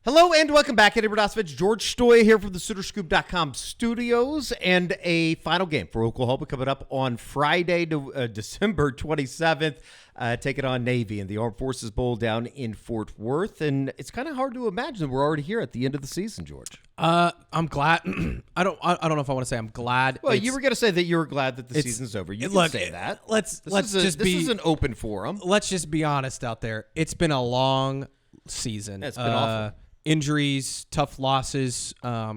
Hello and welcome back. Eddie Brodasovich, George Stoya here from the SoonerScoop.com studios, and a final game for Oklahoma coming up on Friday, December 27th. Taking on Navy in the Armed Forces Bowl down in Fort Worth, and it's kind of hard to imagine we're already here at the end of the season, George. I'm glad. I don't know if I want to say I'm glad. Well, you were going to say that you were glad that the season's over. You can say that. This is an open forum. Let's just be honest out there. It's been a long season. It's been awful. Injuries, tough losses,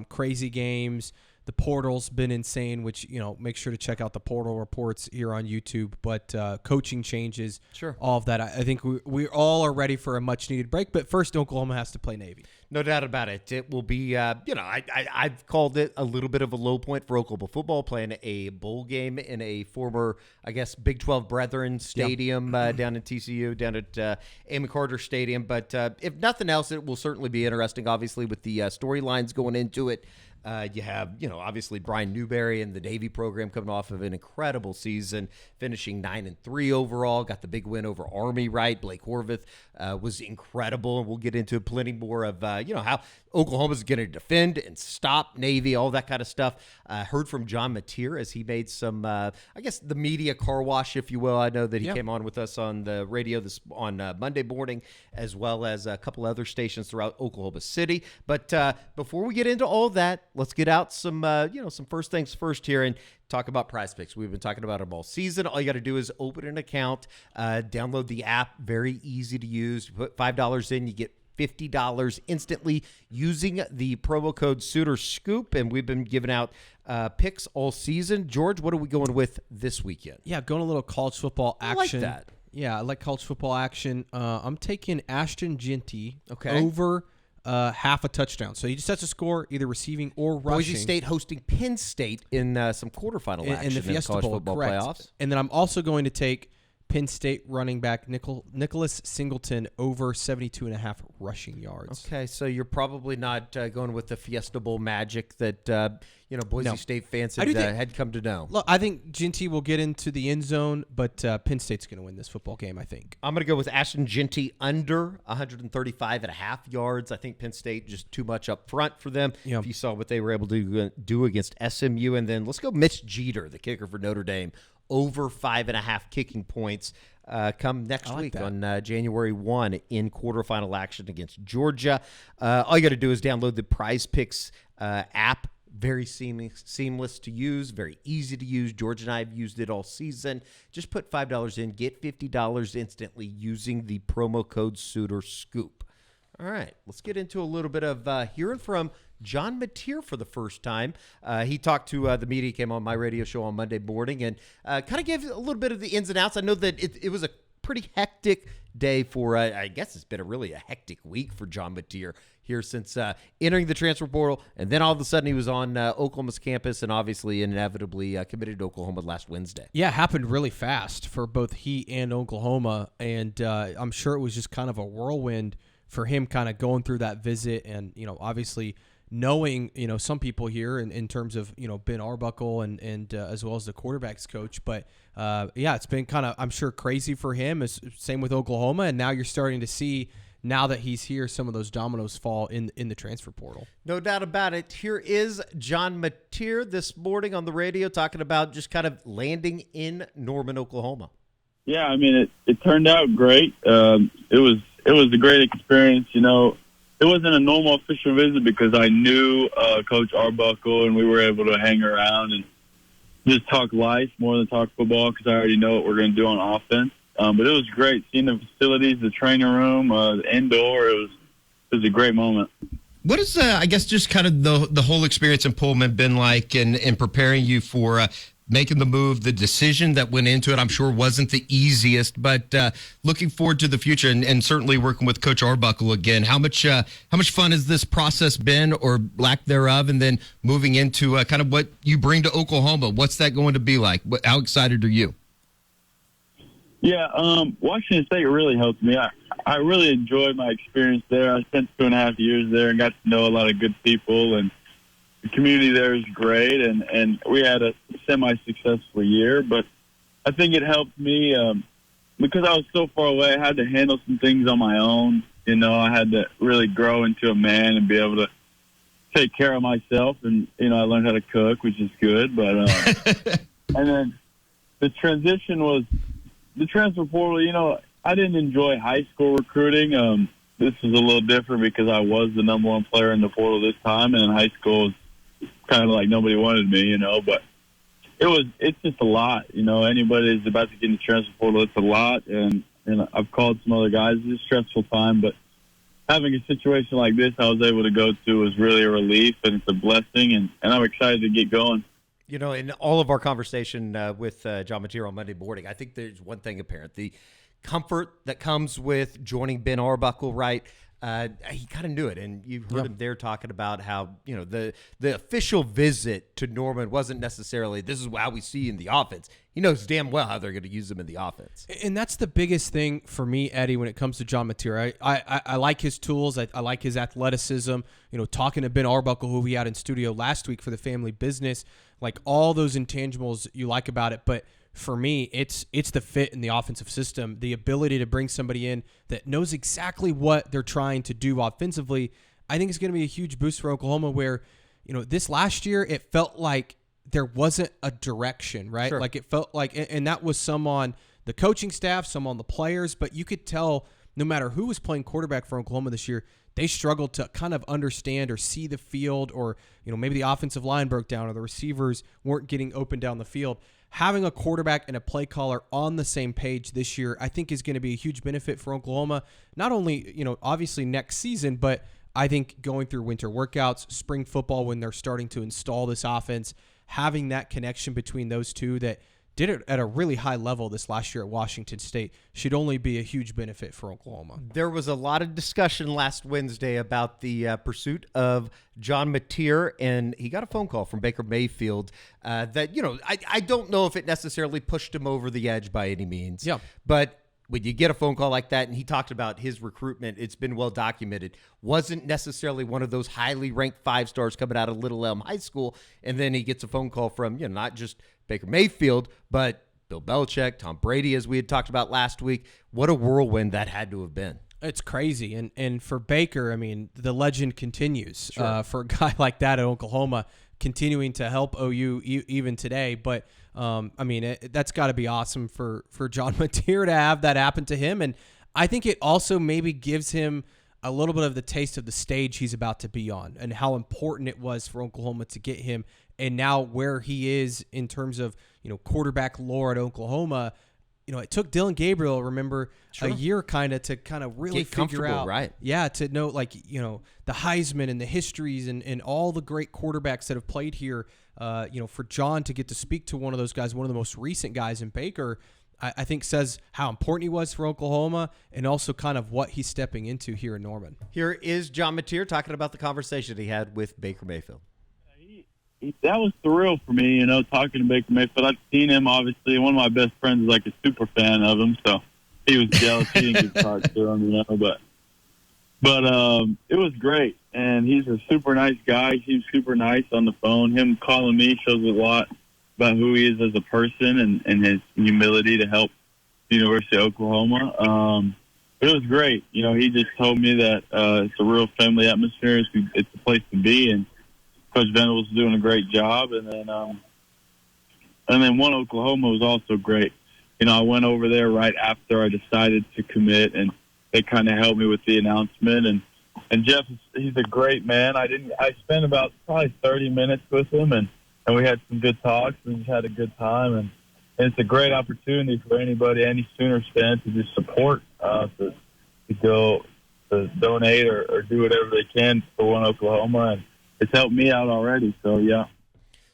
crazy games. The portal's been insane, which, make sure to check out the portal reports here on YouTube. But coaching changes, sure, all of that. I think we all are ready for a much-needed break. But first, Oklahoma has to play Navy. No doubt about it. It will be, I've called it a little bit of a low point for Oklahoma football, playing a bowl game in a former, Big 12 Brethren Stadium down in TCU, down at Amy Carter Stadium. But if nothing else, it will certainly be interesting, obviously, with the storylines going into it. You have, obviously Brian Newberry and the Navy program coming off of an incredible season, finishing 9-3 overall. Got the big win over Army, right? Blake Horvath was incredible, and we'll get into plenty more of, how Oklahoma's going to defend and stop Navy, all that kind of stuff. Heard from John Mateer as he made some, the media car wash, if you will. I know that he came on with us on the radio on Monday morning, as well as a couple other stations throughout Oklahoma City. But before we get into all that, let's get out some first things first here and talk about Prize Picks. We've been talking about them all season. All you got to do is open an account, download the app, very easy to use. You put $5 in, you get $50 instantly using the promo code SoonerScoop, and we've been giving out picks all season. George, what are we going with this weekend? Yeah, going a little college football action. I like that. Yeah, I like college football action. I'm taking Ashton Jeanty over half a touchdown. So he just sets a score, either receiving or rushing. Boise State hosting Penn State in some quarterfinal action in the Fiesta college Bowl, football correct. Playoffs. And then I'm also going to take Penn State running back Nicholas Singleton over 72.5 rushing yards. Okay, so you're probably not going with the Fiesta Bowl magic that Boise State fans had come to know. Look, I think Jeanty will get into the end zone, but Penn State's going to win this football game, I think. I'm going to go with Ashton Jeanty under 135.5 yards. I think Penn State just too much up front for them. Yep. If you saw what they were able to do against SMU. And then let's go Mitch Jeter, the kicker for Notre Dame, over 5.5 kicking points come next week on January 1 in quarterfinal action against Georgia. All you got to do is download the Prize Picks app. Very seamless to use, very easy to use. George and I have used it all season. Just put $5 in, get $50 instantly using the promo code SoonerScoop. All right, let's get into a little bit of hearing from John Mateer for the first time. He talked to the media, came on my radio show on Monday morning, and kind of gave a little bit of the ins and outs. I know that it was a pretty hectic day for, I guess it's been a hectic week for John Mateer here since entering the transfer portal, and then all of a sudden he was on Oklahoma's campus and obviously inevitably committed to Oklahoma last Wednesday. Yeah, it happened really fast for both he and Oklahoma, and I'm sure it was just kind of a whirlwind for him kind of going through that visit and, obviously knowing, some people here in terms of, Ben Arbuckle and as well as the quarterback's coach. But, it's been kind of, I'm sure, crazy for him. Same with Oklahoma. And now you're starting to see, now that he's here, some of those dominoes fall in the transfer portal. No doubt about it. Here is John Mateer this morning on the radio talking about just kind of landing in Norman, Oklahoma. Yeah, I mean, it turned out great. It was a great experience. It wasn't a normal official visit because I knew Coach Arbuckle, and we were able to hang around and just talk life more than talk football because I already know what we're going to do on offense. But it was great seeing the facilities, the training room, the indoor. It was a great moment. What is, just kind of the whole experience in Pullman been like in preparing you for making the move? The decision that went into it, I'm sure, wasn't the easiest, but looking forward to the future and certainly working with Coach Arbuckle again. How much fun has this process been, or lack thereof, and then moving into kind of what you bring to Oklahoma? What's that going to be like? How excited are you? Yeah, Washington State really helped me. I really enjoyed my experience there. I spent 2.5 years there and got to know a lot of good people, and the community there is great, and we had a semi-successful year. But I think it helped me because I was so far away. I had to handle some things on my own. I had to really grow into a man and be able to take care of myself. And, I learned how to cook, which is good. But and then the transition was the transfer portal. I didn't enjoy high school recruiting. This is a little different because I was the number one player in the portal this time. And in high school, it's kind of like nobody wanted me, but it's just a lot. Anybody that's about to get in the transfer portal, it's a lot. And I've called some other guys. It's a stressful time, but having a situation like this I was able to go to was really a relief, and it's a blessing, and I'm excited to get going. In all of our conversation with John Mateer on Monday morning, I think there's one thing apparent. The comfort that comes with joining Ben Arbuckle, right? He kind of knew it, and you heard him there talking about how the official visit to Norman wasn't necessarily this is how we see in the offense. He knows damn well how they're going to use him in the offense, and that's the biggest thing for me, Eddie, when it comes to John Mateer. I like his tools. I like his athleticism. Talking to Ben Arbuckle, who we had in studio last week for the family business, like all those intangibles you like about it, but. For me, it's the fit in the offensive system, the ability to bring somebody in that knows exactly what they're trying to do offensively. I think it's going to be a huge boost for Oklahoma where, this last year it felt like there wasn't a direction, right? Sure. Like it felt like, and that was some on the coaching staff, some on the players, but you could tell no matter who was playing quarterback for Oklahoma this year, they struggled to kind of understand or see the field, or, maybe the offensive line broke down or the receivers weren't getting open down the field. Having a quarterback and a play caller on the same page this year, I think is going to be a huge benefit for Oklahoma. Not only, obviously next season, but I think going through winter workouts, spring football, when they're starting to install this offense, having that connection between those two that did it at a really high level this last year at Washington State should only be a huge benefit for Oklahoma. There was a lot of discussion last Wednesday about the pursuit of John Mateer, and he got a phone call from Baker Mayfield that, I don't know if it necessarily pushed him over the edge by any means. Yeah. But when you get a phone call like that, and he talked about his recruitment, it's been well documented, wasn't necessarily one of those highly ranked 5 stars coming out of Little Elm High School, and then he gets a phone call from, not just Baker Mayfield, but Bill Belichick, Tom Brady, as we had talked about last week. What a whirlwind that had to have been. It's crazy. And for Baker, I mean, the legend continues. Sure. For a guy like that at Oklahoma, continuing to help OU even today. But, that's got to be awesome for John Mateer to have that happen to him. And I think it also maybe gives him a little bit of the taste of the stage he's about to be on and how important it was for Oklahoma to get him. And now where he is in terms of, quarterback lore at Oklahoma, it took Dylan Gabriel, remember, Sure. a year to really Get figure out. right. Yeah, to know, the Heisman and the histories and all the great quarterbacks that have played here, for John to get to speak to one of those guys, one of the most recent guys in Baker, I think says how important he was for Oklahoma and also kind of what he's stepping into here in Norman. Here is John Mateer talking about the conversation he had with Baker Mayfield. That was surreal for me, talking to Baker Mayfield. I've seen him, obviously. One of my best friends is like a super fan of him, so he was jealous. He didn't get to talk to him, but it was great. And he's a super nice guy. He's super nice on the phone. Him calling me shows a lot about who he is as a person and his humility to help the University of Oklahoma. It was great. He just told me that it's a real family atmosphere. It's a place to be, and Coach Venables is doing a great job. And then One Oklahoma was also great. I went over there right after I decided to commit, and they kind of helped me with the announcement. And Jeff, he's a great man. I spent about probably 30 minutes with him, and we had some good talks. We just had a good time, and it's a great opportunity for any Sooner fan to just support, to go to donate or do whatever they can for One Oklahoma. And it's helped me out already, so yeah.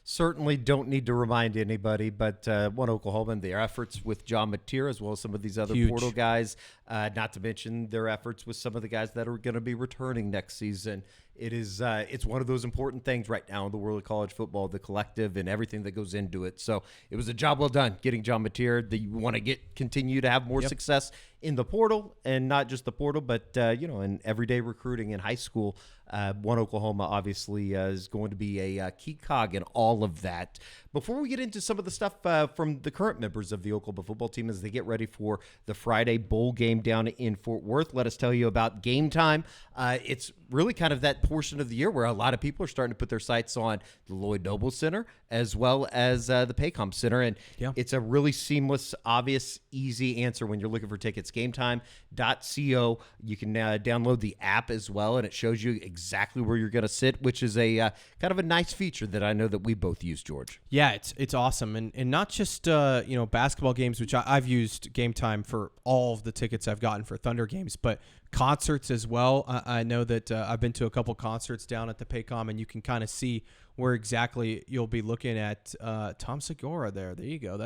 Certainly don't need to remind anybody, but One Oklahoma and their efforts with John Mateer, as well as some of these other Huge. portal guys, not to mention their efforts with some of the guys that are going to be returning next season. It's one of those important things right now in the world of college football, the collective and everything that goes into it. So it was a job well done getting John Mateer. That you want to continue to have more success in the portal, and not just the portal, but in everyday recruiting in high school. One Oklahoma obviously is going to be a key cog in all of that. Before we get into some of the stuff from the current members of the Oklahoma football team as they get ready for the Friday bowl game down in Fort Worth, let us tell you about Game Time. It's really kind of that portion of the year where a lot of people are starting to put their sights on the Lloyd Noble Center as well as the Paycom Center. And it's a really seamless, obvious, easy answer when you're looking for tickets. GameTime.co. You can download the app as well, and it shows you exactly where you're going to sit, which is a kind of a nice feature that I know that we both use, George. Yeah, it's awesome. And not just basketball games, which I've used Game Time for all of the tickets I've gotten for Thunder games, but concerts as well. I know that I've been to a couple concerts down at the Paycom, and you can kind of see where exactly you'll be looking at Tom Segura there. There you go.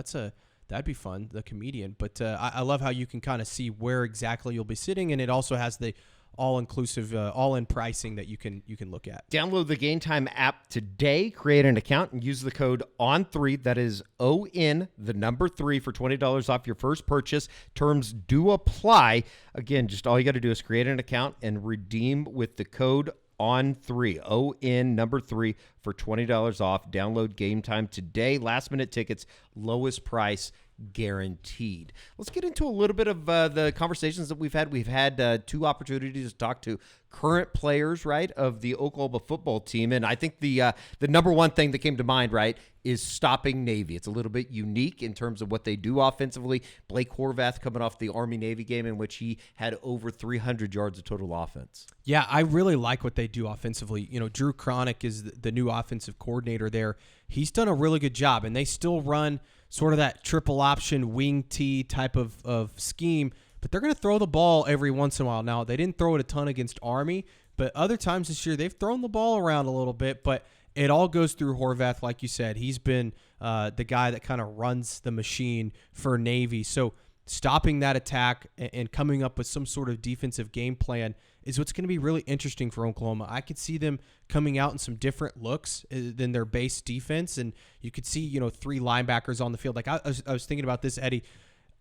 That'd be fun, the comedian. But I love how you can kind of see where exactly you'll be sitting, and it also has the all-inclusive, all-in pricing that you can look at. Download the Game Time app today, create an account, and use the code ON3, that is ON, the number 3, for $20 off your first purchase. Terms do apply. Again, just all you got to do is create an account and redeem with the code ON3, ON number 3, for $20 off. Download Game Time today. Last-minute tickets, lowest price guaranteed. Let's get into a little bit of the conversations that we've had. We've had 2 opportunities to talk to current players, right, of the Oklahoma football team. And I think the number one thing that came to mind, right, is stopping Navy. It's a little bit unique in terms of what they do offensively. Blake Horvath coming off the Army-Navy game in which he had over 300 yards of total offense. Yeah, I really like what they do offensively. Drew Cronick is the new offensive coordinator there. He's done a really good job, and they still run sort of that triple option wing T type of scheme, but they're going to throw the ball every once in a while. Now, they didn't throw it a ton against Army, but other times this year they've thrown the ball around a little bit, but it all goes through Horvath, like you said. He's been the guy that kind of runs the machine for Navy. So stopping that attack and coming up with some sort of defensive game plan is what's going to be really interesting for Oklahoma. I could see them coming out in some different looks than their base defense, and you could see 3 linebackers on the field. Like I was thinking about this, Eddie.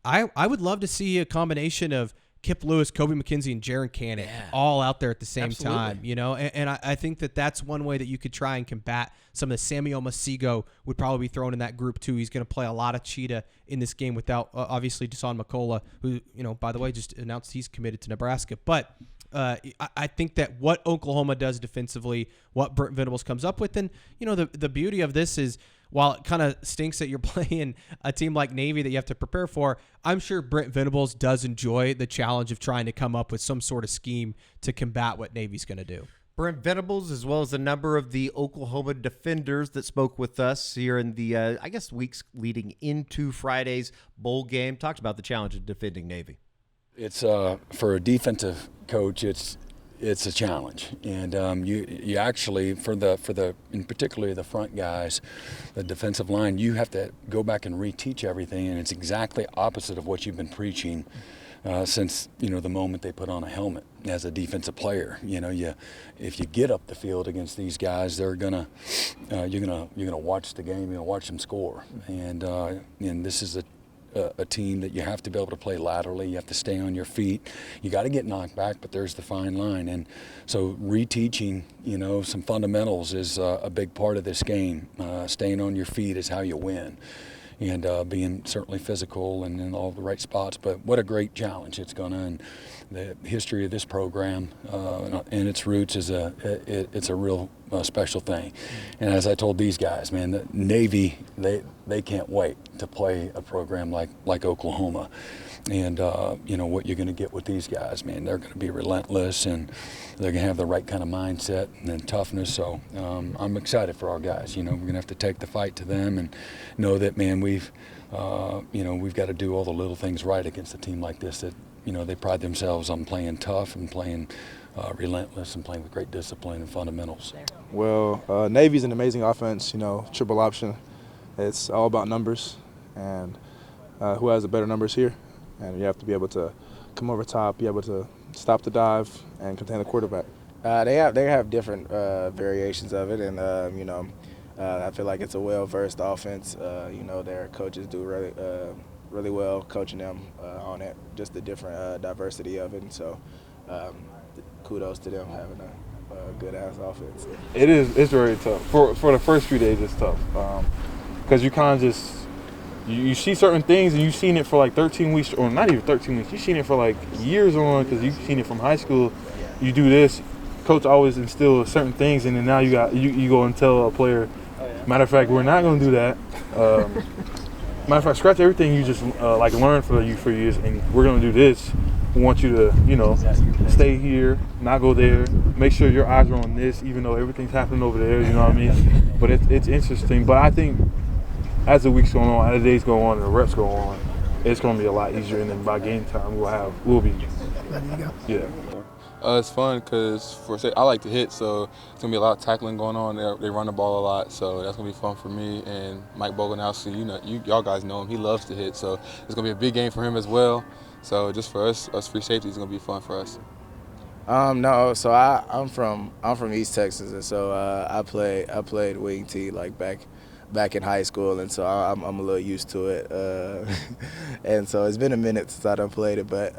I would love to see a combination of Kip Lewis, Kobe McKenzie, and Jaron Cannon all out there at the same time, and I think that's one way that you could try and combat some of the Samuel Masigo would probably be thrown in that group too. He's going to play a lot of cheetah in this game without obviously Desan McCullough, who, by the way, just announced he's committed to Nebraska. But I think that what Oklahoma does defensively, what Brent Venables comes up with, and the beauty of this is, while it kind of stinks that you're playing a team like Navy that you have to prepare for, I'm sure Brent Venables does enjoy the challenge of trying to come up with some sort of scheme to combat what Navy's going to do. Brent Venables, as well as a number of the Oklahoma defenders that spoke with us here in the, weeks leading into Friday's bowl game, talked about the challenge of defending Navy. It's for a defensive coach, it's a challenge, and you actually in particularly the front guys, the defensive line, you have to go back and reteach everything, and it's exactly opposite of what you've been preaching since the moment they put on a helmet as a defensive player. If you get up the field against these guys, they're gonna you're gonna watch the game, you're gonna watch them score, and this is a team that you have to be able to play laterally. You have to stay on your feet. You got to get knocked back, but there's the fine line. And so reteaching, some fundamentals is a big part of this game. Staying on your feet is how you win. And being certainly physical and in all the right spots. But what a great challenge it's going to. And the history of this program and its roots is it's a real special thing. And as I told these guys, man, the Navy, they can't wait to play a program like Oklahoma. And, what you're going to get with these guys, man, they're going to be relentless, and they're going to have the right kind of mindset and toughness. So I'm excited for our guys. We're going to have to take the fight to them and know that, man, we've got to do all the little things right against a team like this that, they pride themselves on playing tough and playing relentless and playing with great discipline and fundamentals. Well, Navy's an amazing offense, triple option. It's all about numbers and who has the better numbers here. And you have to be able to come over top, be able to stop the dive, and contain the quarterback. They have different variations of it, and I feel like it's a well-versed offense. Their coaches do really well coaching them on it, just the different diversity of it. And so, kudos to them having a good-ass offense. It's very tough. For the first few days, it's tough because you kind of just you see certain things and you've seen it for like 13 weeks, or not even 13 weeks. You've seen it for like years on because you've seen it from high school. You do this, coach always instills certain things, and then now you go and tell a player, matter of fact, we're not going to do that. Matter of fact, scratch everything you just learned for years, and we're going to do this. We want you to, stay here, not go there. Make sure your eyes are on this, even though everything's happening over there. You know what I mean? But it's interesting. But I think as the weeks go on, as the days go on, and the reps go on, it's going to be a lot easier. And then by game time, we'll be ready to go. Yeah. It's fun because I like to hit, so it's going to be a lot of tackling going on. They run the ball a lot, so that's going to be fun for me. And Mike Boganowski, y'all guys know him. He loves to hit, so it's going to be a big game for him as well. So just for us free safety, it's going to be fun for us. No, so I'm from East Texas, and so I played wing T back in high school, and so I'm a little used to it. And so it's been a minute since I done played it, but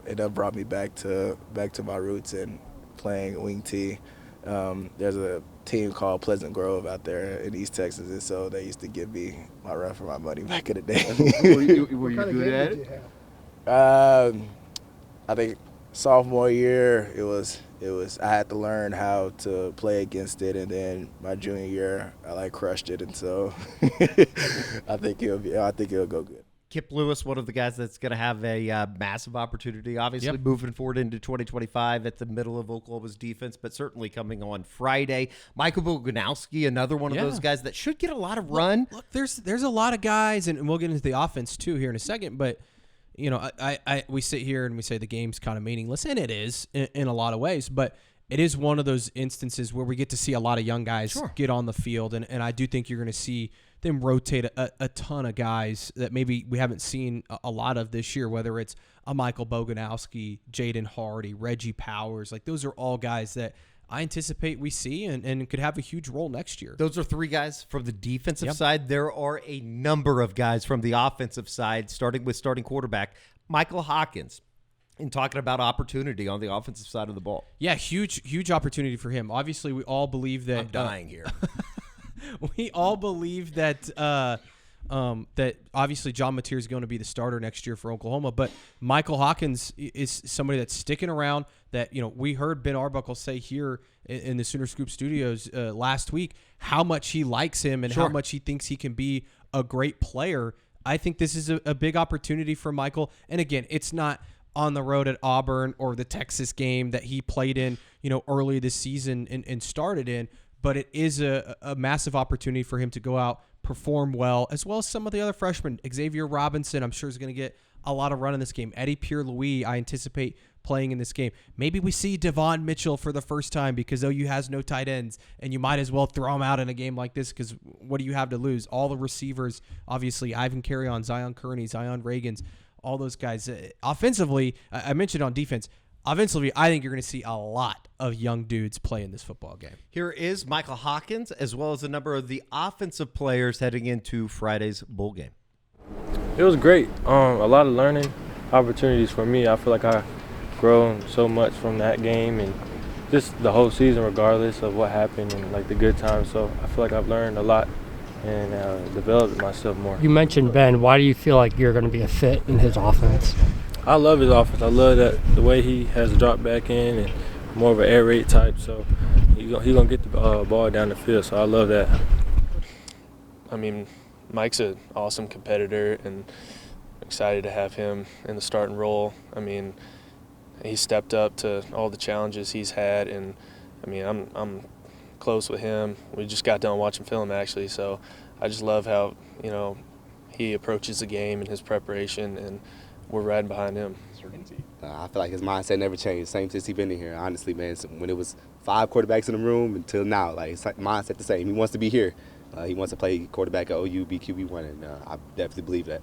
it done brought me back to my roots and playing wing T. There's a team called Pleasant Grove out there in East Texas, and so they used to give me my run for my money back in the day. Were you good at it? I think sophomore year it was I had to learn how to play against it, and then my junior year I crushed it, and so I think it'll go good. Kip Lewis, one of the guys that's going to have a massive opportunity, obviously moving forward into 2025 at the middle of Oklahoma's defense, but certainly coming on Friday. Michael Boganowski, another one of those guys that should get a lot of run. Look, there's a lot of guys, and we'll get into the offense too here in a second, but we sit here and we say the game's kind of meaningless, and it is in a lot of ways, but it is one of those instances where we get to see a lot of young guys get on the field, and I do think you're going to see them rotate a ton of guys that maybe we haven't seen a lot of this year, whether it's a Michael Boganowski, Jaden Hardy, Reggie Powers. Like, those are all guys that I anticipate we see and could have a huge role next year. Those are three guys from the defensive side. There are a number of guys from the offensive side, starting with starting quarterback Michael Hawkins. In talking about opportunity on the offensive side of the ball. Yeah, huge opportunity for him. Obviously, we all believe that... I'm dying here. We all believe that that obviously John Mateer is going to be the starter next year for Oklahoma, but Michael Hawkins is somebody that's sticking around. That we heard Ben Arbuckle say here in the Sooner Scoop Studios last week how much he likes him and how much he thinks he can be a great player. I think this is a big opportunity for Michael. And again, it's not on the road at Auburn or the Texas game that he played in, early this season and started in. But it is a massive opportunity for him to go out, perform well, as well as some of the other freshmen. Xavier Robinson, I'm sure, is going to get a lot of run in this game. Eddie Pierre-Louis, I anticipate playing in this game. Maybe we see Devon Mitchell for the first time because OU has no tight ends, and you might as well throw him out in a game like this because what do you have to lose? All the receivers, obviously, Ivan Carrion, Zion Kearney, Zion Reagans, all those guys. Offensively, I mentioned on defense, offensively, I think you're going to see a lot of young dudes play in this football game. Here is Michael Hawkins, as well as a number of the offensive players heading into Friday's bowl game. It was great. A lot of learning opportunities for me. I feel like I've grown so much from that game and just the whole season, regardless of what happened and like the good times. So I feel like I've learned a lot and developed myself more. You mentioned Ben. Why do you feel like you're going to be a fit in his offense? I love his offense. I love that the way he has dropped back in and more of an air raid type. So he's gonna get the ball down the field. So I love that. I mean, Mike's an awesome competitor, and excited to have him in the starting role. I mean, he stepped up to all the challenges he's had, and I mean, I'm close with him. We just got done watching film actually, so I just love how he approaches the game and his preparation, and we're riding behind him. I feel like his mindset never changed, same since he's been in here. Honestly, man, so when it was 5 quarterbacks in the room until now, like his mindset the same. He wants to be here. He wants to play quarterback at OU, be QB1, and I definitely believe that.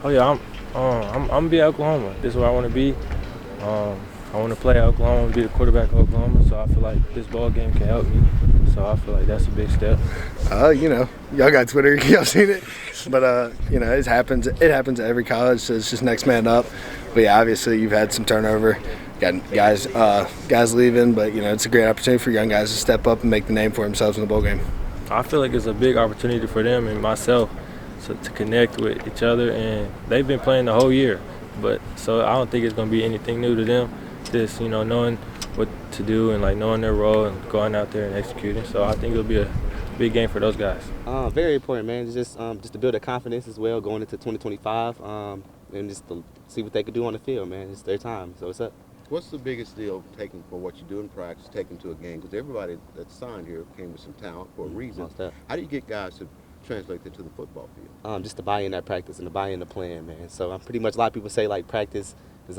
Oh yeah, I'm gonna be at Oklahoma. This is where I want to be. I want to play at Oklahoma and be the quarterback of Oklahoma, so I feel like this ball game can help me. So I feel like that's a big step. Y'all got Twitter, y'all seen it, but it happens. It happens at every college, so it's just next man up. But yeah, obviously you've had some turnover, got guys leaving, but it's a great opportunity for young guys to step up and make the name for themselves in the bowl game. I feel like it's a big opportunity for them and myself to connect with each other, and they've been playing the whole year. But so I don't think it's going to be anything new to them. Just knowing what to do and knowing their role and going out there and executing. So I think it'll be a big game for those guys. Very important, man. Just to build their confidence as well going into 2025, and just to see what they could do on the field, man. It's their time, so what's up? What's the biggest deal taking for what you do in practice, taking to a game? Because everybody that's signed here came with some talent for a reason. How do you get guys to translate that to the football field? Just to buy in that practice and to buy in the plan, man. So I'm pretty much, a lot of people say practice is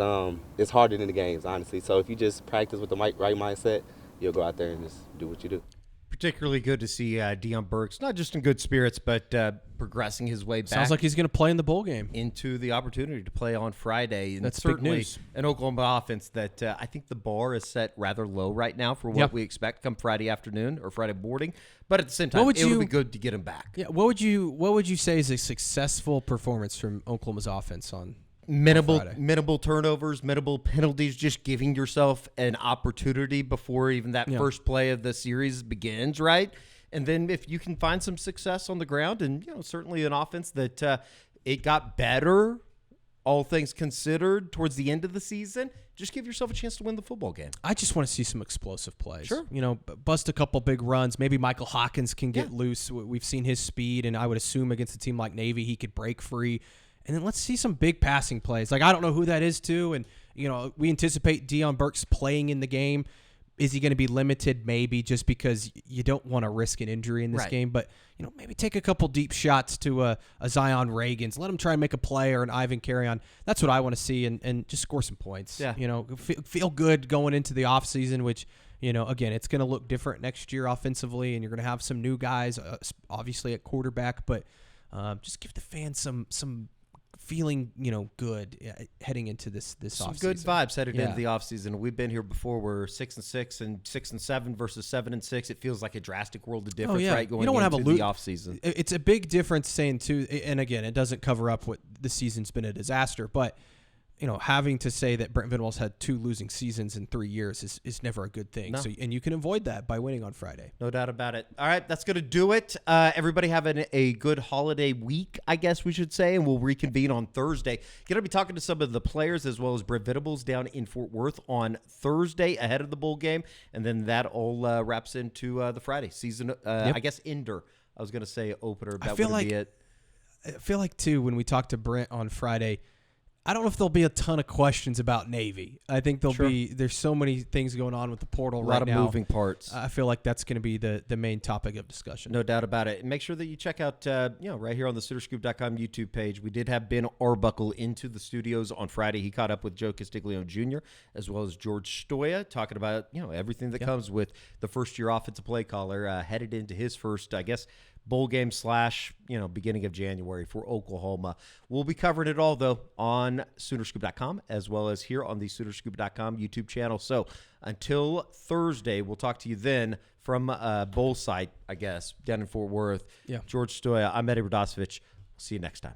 it's harder than the games, honestly. So if you just practice with the right mindset, you'll go out there and just do what you do. Particularly good to see Deion Burks, not just in good spirits, but progressing his way back. Sounds like he's going to play in the bowl game. Into the opportunity to play on Friday. And that's certainly big news. An Oklahoma offense that I think the bar is set rather low right now for what we expect come Friday afternoon or Friday morning. But at the same time, it would be good to get him back. Yeah. What would you say is a successful performance from Oklahoma's offense on minimal turnovers, minimal penalties, just giving yourself an opportunity before even that first play of the series begins, right? And then if you can find some success on the ground, and certainly an offense that it got better, all things considered, towards the end of the season, just give yourself a chance to win the football game. I just want to see some explosive plays. Sure. Bust a couple big runs. Maybe Michael Hawkins can get loose. We've seen his speed, and I would assume against a team like Navy, he could break free. And then let's see some big passing plays. I don't know who that is too. And, we anticipate Deion Burks playing in the game. Is he going to be limited? Maybe, just because you don't want to risk an injury in this game. But, maybe take a couple deep shots to a Zion Reagans. Let him try and make a play, or an Ivan Carrion. That's what I want to see, and just score some points. Yeah. Feel good going into the offseason, which, again, it's going to look different next year offensively, and you're going to have some new guys, obviously at quarterback. But just give the fans some feeling, good heading into this some offseason. Good vibes headed into the offseason. We've been here before. We're 6-6 and 6-7 versus 7-6. It feels like a drastic world of difference, right? Going into the offseason. It's a big difference saying too, and again, it doesn't cover up what the season's been a disaster, but having to say that Brent Venables had 2 losing seasons in 3 years is never a good thing. No. So, and you can avoid that by winning on Friday. No doubt about it. All right, that's going to do it. Everybody having a good holiday week, I guess we should say, and we'll reconvene on Thursday. Going to be talking to some of the players as well as Brent Venables down in Fort Worth on Thursday ahead of the bowl game, and then that all wraps into the Friday season, I guess, ender. I was going to say opener. That would be it. I feel like, too, when we talk to Brent on Friday, I don't know if there'll be a ton of questions about Navy. I think there's so many things going on with the portal right now. A lot of moving parts. I feel like that's going to be the main topic of discussion. No doubt about it. And make sure that you check out, right here on the SoonerScoop.com YouTube page. We did have Ben Arbuckle into the studios on Friday. He caught up with Joe Castiglione Jr. as well as George Stoya, talking about, everything that comes with the first-year offensive play caller headed into his first, I guess, bowl game / beginning of January for Oklahoma. We'll be covering it all, though, on SoonerScoop.com as well as here on the SoonerScoop.com YouTube channel. So until Thursday, we'll talk to you then from bowl site, I guess, down in Fort Worth. Yeah. George Stoya, I'm Eddie Radosevich. See you next time.